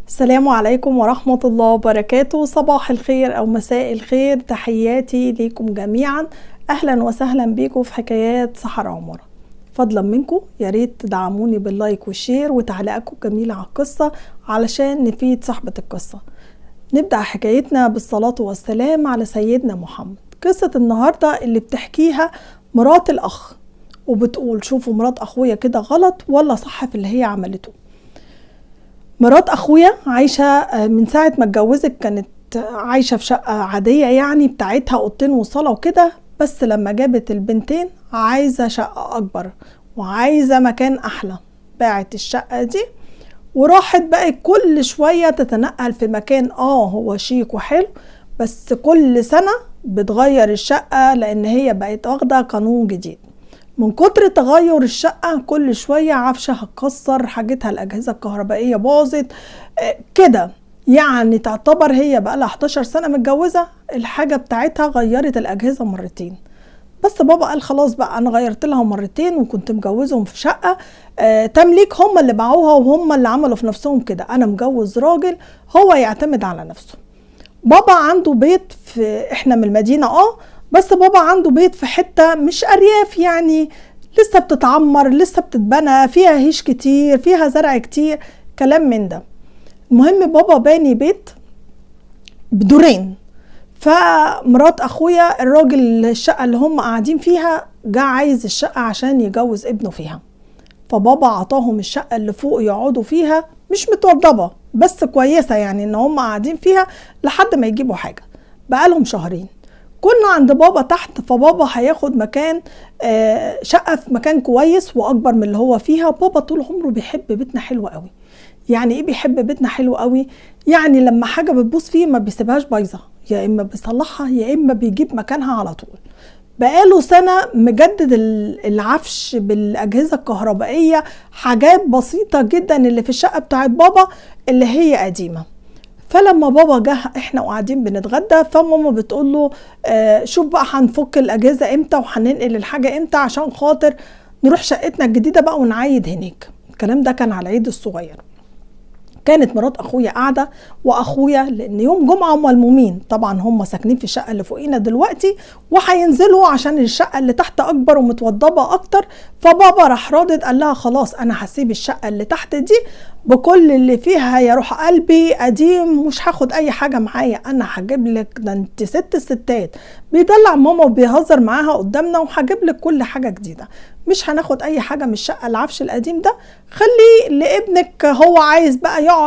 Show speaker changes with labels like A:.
A: السلام عليكم ورحمة الله وبركاته. صباح الخير أو مساء الخير، تحياتي ليكم جميعا. أهلا وسهلا بيكم في حكايات سحر عمر. فضلا منكم يا ريت تدعموني باللايك والشير وتعليقاتكم جميلة على القصة علشان نفيد صاحبة القصة. نبدأ حكايتنا بالصلاة والسلام على سيدنا محمد. قصة النهاردة اللي بتحكيها مرات الأخ، وبتقول شوفوا مرات أخويا كده غلط ولا صح في اللي هي عملته. مرات اخويا عايشه من ساعه ما اتجوزت، كانت عايشه في شقه عاديه يعني بتاعتها اوضتين وصاله وكده، بس لما جابت البنتين عايزه شقه اكبر وعايزه مكان احلى. باعت الشقه دي وراحت بقى كل شويه تتنقل في مكان هو شيك وحلو، بس كل سنه بتغير الشقه لان هي بقت واخده قانون جديد. من كتر تغير الشقة كل شوية عفشها اتكسر، حاجتها الأجهزة الكهربائية باظت كده، يعني تعتبر هي بقى لها 11 سنة متجوزة، الحاجة بتاعتها غيرت الأجهزة مرتين. بس بابا قال خلاص بقى أنا غيرت لها مرتين وكنت مجوزهم في شقة تمليك، هم اللي باعوها وهم اللي عملوا في نفسهم كده، أنا مجوز راجل هو يعتمد على نفسه. بابا عنده بيت في احنا من المدينة بس بابا عنده بيت في حتة مش أرياف، يعني لسه بتتعمر لسه بتتبنى، فيها هيش كتير فيها زرع كتير كلام من ده. المهم بابا باني بيت بدورين، فمرات أخويا الراجل الشقة اللي هم قاعدين فيها جا عايز الشقة عشان يجوز ابنه فيها، فبابا عطاهم الشقة اللي فوق يقعدوا فيها، مش متوضبة بس كويسة، يعني ان هم قاعدين فيها لحد ما يجيبوا حاجة. بقالهم شهرين كنا عند بابا تحت، فبابا هياخد مكان شقة في مكان كويس واكبر من اللي هو فيها. بابا طول عمره بيحب بيتنا حلو قوي. يعني ايه بيحب بيتنا حلو قوي؟ يعني لما حاجة بتبوظ فيه ما بيسيبهاش بايظة، يا اما بيصلحها يا اما بيجيب مكانها على طول. بقاله سنة مجدد العفش بالأجهزة الكهربائية، حاجات بسيطة جدا اللي في الشقة بتاعت بابا اللي هي قديمة. فلما بابا جه احنا قاعدين بنتغدى، فماما بتقول له شوف بقى هنفك الأجهزة امتى وهننقل الحاجة امتى عشان خاطر نروح شقتنا الجديدة بقى ونعيد هناك. الكلام ده كان على العيد الصغير. كانت مرات اخويا قاعده واخويا لان يوم جمعه ملمومين، طبعا هم ساكنين في الشقه اللي فوقينا دلوقتي وهينزلوا عشان الشقه اللي تحت اكبر ومتوضبه اكتر. فبابا راح رادد قال لها خلاص انا هسيب الشقه اللي تحت دي بكل اللي فيها، يا روح قلبي قديم مش هاخد اي حاجه معايا، انا هجيب لك، ده انت ست الستات، بيدلع ماما وبيهزر معاها قدامنا، وهجيب لك كل حاجه جديده، مش هناخد اي حاجه من الشقه العفش القديم ده، خلي لابنك هو عايز بقى يقعد